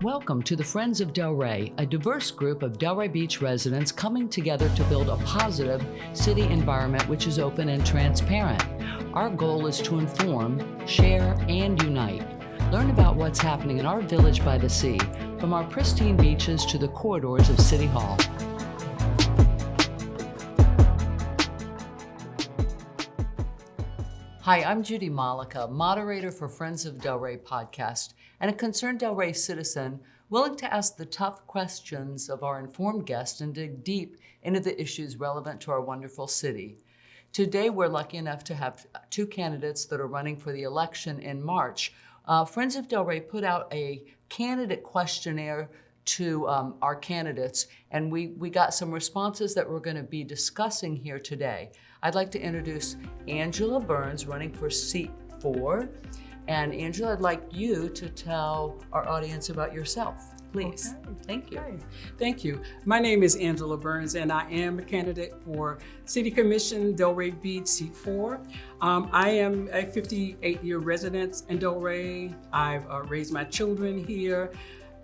Welcome to the Friends of Delray, a diverse group of Delray Beach residents coming together to build a positive city environment which is open and transparent. Our goal is to inform, share, and unite. Learn about what's happening in our village by the sea, from our pristine beaches to the corridors of City Hall. Hi, I'm Judy Malika, moderator for Friends of Delray podcast, and a concerned Delray citizen willing to ask the tough questions of our informed guests and dig deep into the issues relevant to our wonderful city. Today, we're lucky enough to have two candidates that are running for the election in March. Friends of Delray put out a candidate questionnaire to our candidates, and we got some responses that we're going to be discussing here today. I'd like to introduce Angela Burns, running for seat 4. And Angela, I'd like you to tell our audience about yourself, please. Okay. Thank you. Okay. Thank you. My name is Angela Burns, and I am a candidate for City Commission, Delray Beach, seat 4. I am a 58-year resident in Delray. I've raised my children here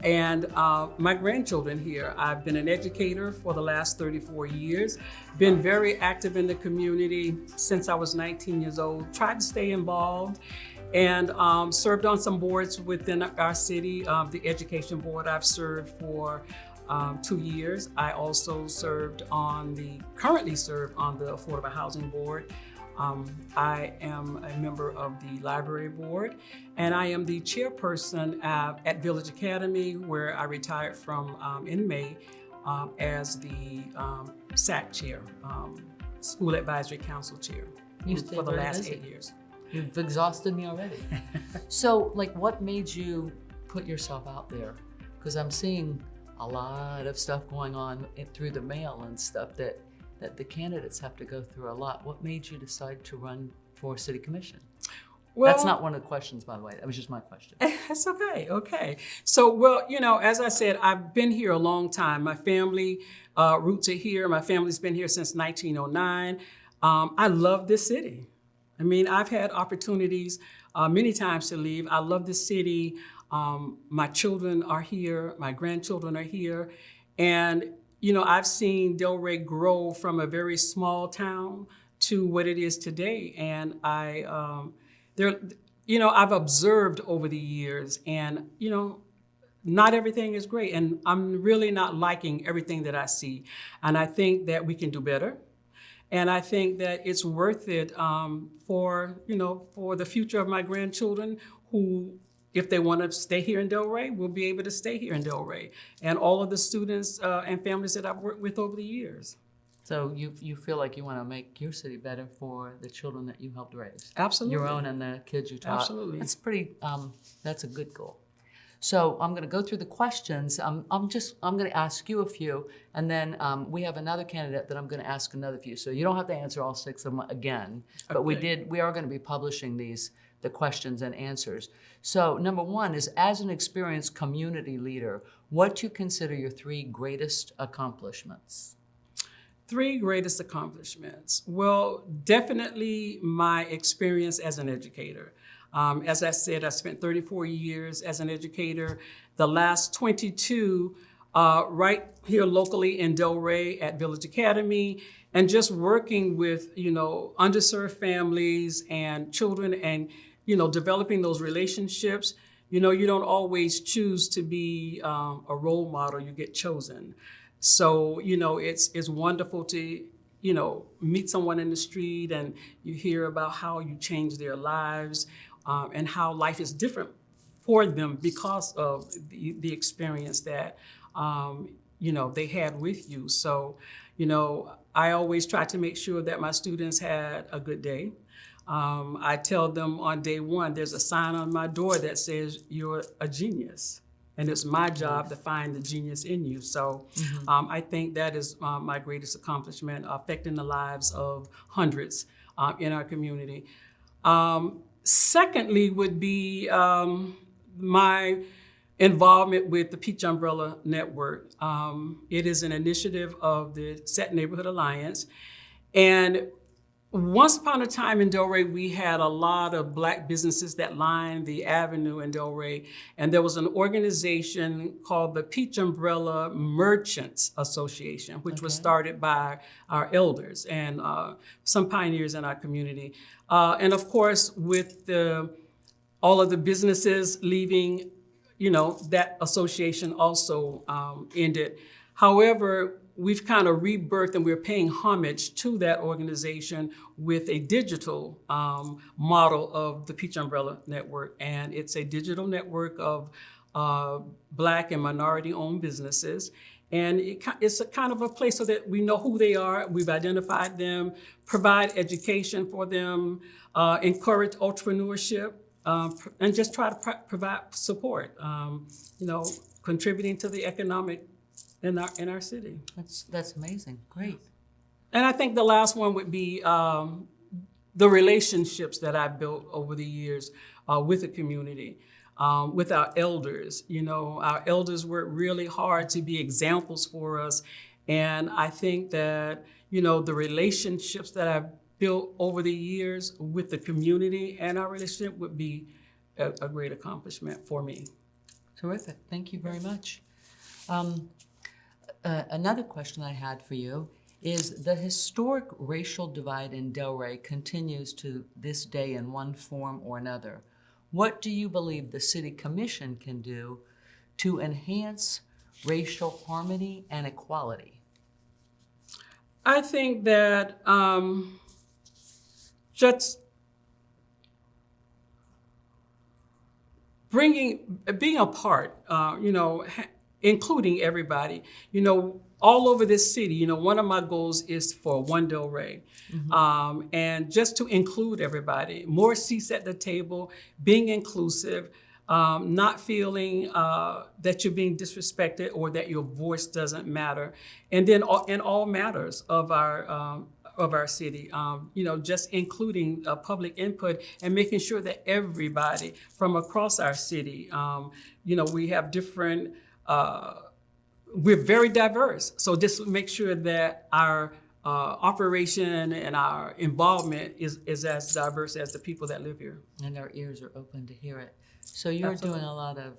and my grandchildren here. I've been an educator for the last 34 years, been very active in the community since I was 19 years old, tried to stay involved, and served on some boards within our city. The education board I've served for 2 years. I also currently serve on the Affordable Housing Board. I am a member of the library board, and I am the chairperson at Village Academy, where I retired from in May as the SAC chair, School Advisory Council chair, for the last 8 years. You've exhausted me already. So, what made you put yourself out there? Because I'm seeing a lot of stuff going on through the mail and stuff that the candidates have to go through a lot. What made you decide to run for City Commission? Well, that's not one of the questions, by the way. That was just my question. That's okay. Okay. So, as I said, I've been here a long time. My family roots are here. My family's been here since 1909. I love this city. I mean, I've had opportunities many times to leave. I love the city. My children are here. My grandchildren are here. And I've seen Delray grow from a very small town to what it is today. And I've observed over the years, and, not everything is great. And I'm really not liking everything that I see. And I think that we can do better. And I think that it's worth it for the future of my grandchildren who, if they want to stay here in Delray, will be able to stay here in Delray, and all of the students and families that I've worked with over the years. So you feel like you want to make your city better for the children that you helped raise? Absolutely. Your own and the kids you taught? Absolutely. That's a good goal. So I'm going to go through the questions. I'm going to ask you a few, and then we have another candidate that I'm going to ask another few. So you don't have to answer all 6 of them again, but okay. We are going to be publishing the questions and answers. So number 1 is, as an experienced community leader, what do you consider your 3 greatest accomplishments? 3 greatest accomplishments. Well, definitely my experience as an educator. As I said, I spent 34 years as an educator. The last 22 right here locally in Delray at Village Academy, and just working with, underserved families and children, and, developing those relationships. You don't always choose to be a role model, you get chosen. So, it's wonderful to, meet someone in the street and you hear about how you changed their lives, and how life is different for them because of the experience that, they had with you. So, I always try to make sure that my students had a good day. I tell them on day 1, there's a sign on my door that says, "You're a genius." And it's my job to find the genius in you. So I think that is my greatest accomplishment, affecting the lives of hundreds in our community. Secondly would be my involvement with the Peach Umbrella Network. It is an initiative of the Set Neighborhood Alliance. And Once upon a time in Delray, we had a lot of Black businesses that lined the avenue in Delray. And there was an organization called the Peach Umbrella Merchants Association, which was started by our elders and some pioneers in our community. And of course, with all of the businesses leaving, that association also ended. However, we've kind of rebirthed and we're paying homage to that organization with a digital model of the Peach Umbrella Network. And it's a digital network of Black and minority-owned businesses. And it's a kind of a place so that we know who they are, we've identified them, provide education for them, encourage entrepreneurship, and just try to provide support, contributing to the economic in our city. That's amazing. Great. And I think the last one would be the relationships that I built over the years with the community, with our elders. Our elders worked really hard to be examples for us. And I think that, the relationships that I've built over the years with the community and our relationship would be a great accomplishment for me. Terrific. Thank you very much. Another question I had for you is the historic racial divide in Delray continues to this day in one form or another. What do you believe the City Commission can do to enhance racial harmony and equality? I think that just being a part, including everybody, all over this city. One of my goals is for one Delray, and just to include everybody, more seats at the table, being inclusive, not feeling that you're being disrespected or that your voice doesn't matter, and then in all matters of our city, just including public input and making sure that everybody from across our city, we have different. We're very diverse, so just make sure that our operation and our involvement is as diverse as the people that live here. And our ears are open to hear it. So you're Absolutely. doing a lot of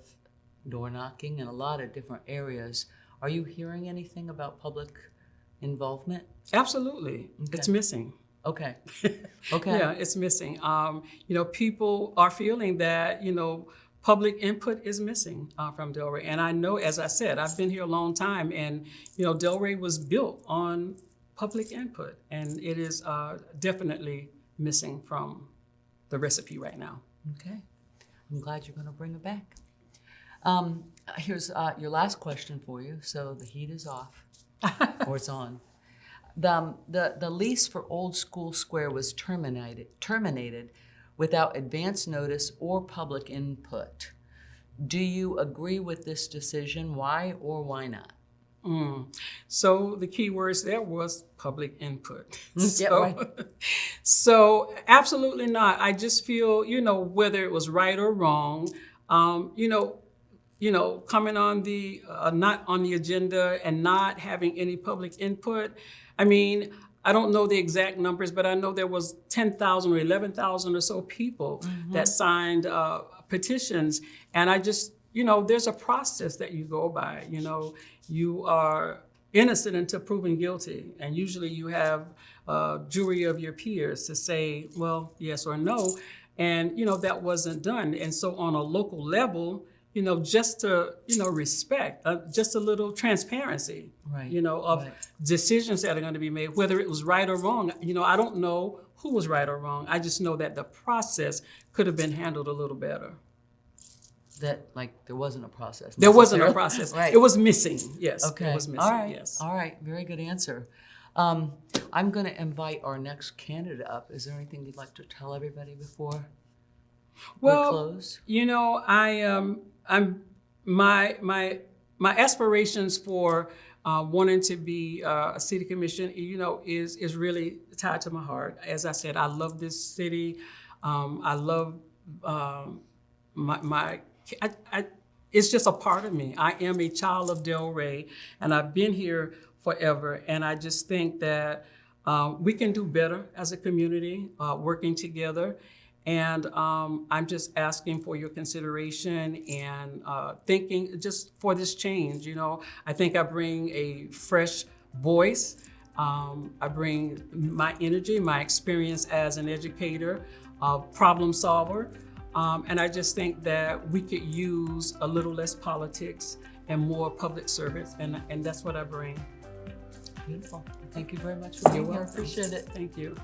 door knocking in a lot of different areas. Are you hearing anything about public involvement? Absolutely. Okay. It's missing. Okay. Okay. Yeah, it's missing. People are feeling that, public input is missing from Delray. And I know, as I said, I've been here a long time, and, Delray was built on public input, and it is definitely missing from the recipe right now. Okay. I'm glad you're going to bring it back. Here's your last question for you. So the heat is off, or it's on. The lease for Old School Square was terminated without advance notice or public input. Do you agree with this decision? Why or why not? So the key words there was public input. Yeah, right. So absolutely not. I just feel, whether it was right or wrong, coming on the not on the agenda and not having any public input. I mean, I don't know the exact numbers, but I know there was 10,000 or 11,000 or so people that signed petitions. And I just, there's a process that you go by. You are innocent until proven guilty. And usually you have a jury of your peers to say, well, yes or no. And, that wasn't done. And so on a local level, just to, respect, just a little transparency, Right. Of Right. decisions that are going to be made, whether it was right or wrong. I don't know who was right or wrong. I just know that the process could have been handled a little better. That, there wasn't a process. There wasn't a necessarily. process. Right. It was missing. Yes. Okay. It was missing. All right. Yes. All right. Very good answer. I'm going to invite our next candidate up. Is there anything you'd like to tell everybody before we close? My aspirations for wanting to be a city commission, is really tied to my heart. As I said, I love this city. I love it's just a part of me. I am a child of Delray, and I've been here forever. And I just think that We can do better as a community, working together. And I'm just asking for your consideration and thinking just for this change. I think I bring a fresh voice. I bring my energy, my experience as an educator, problem solver. And I just think that we could use a little less politics and more public service. And that's what I bring. Beautiful. Thank you very much for being here. welcome. Appreciate it. Thank you.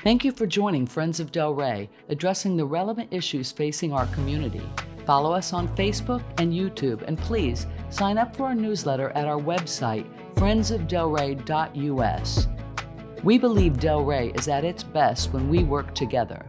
Thank you for joining Friends of Delray, addressing the relevant issues facing our community. Follow us on Facebook and YouTube, and please sign up for our newsletter at our website, friendsofdelray.us. We believe Delray is at its best when we work together.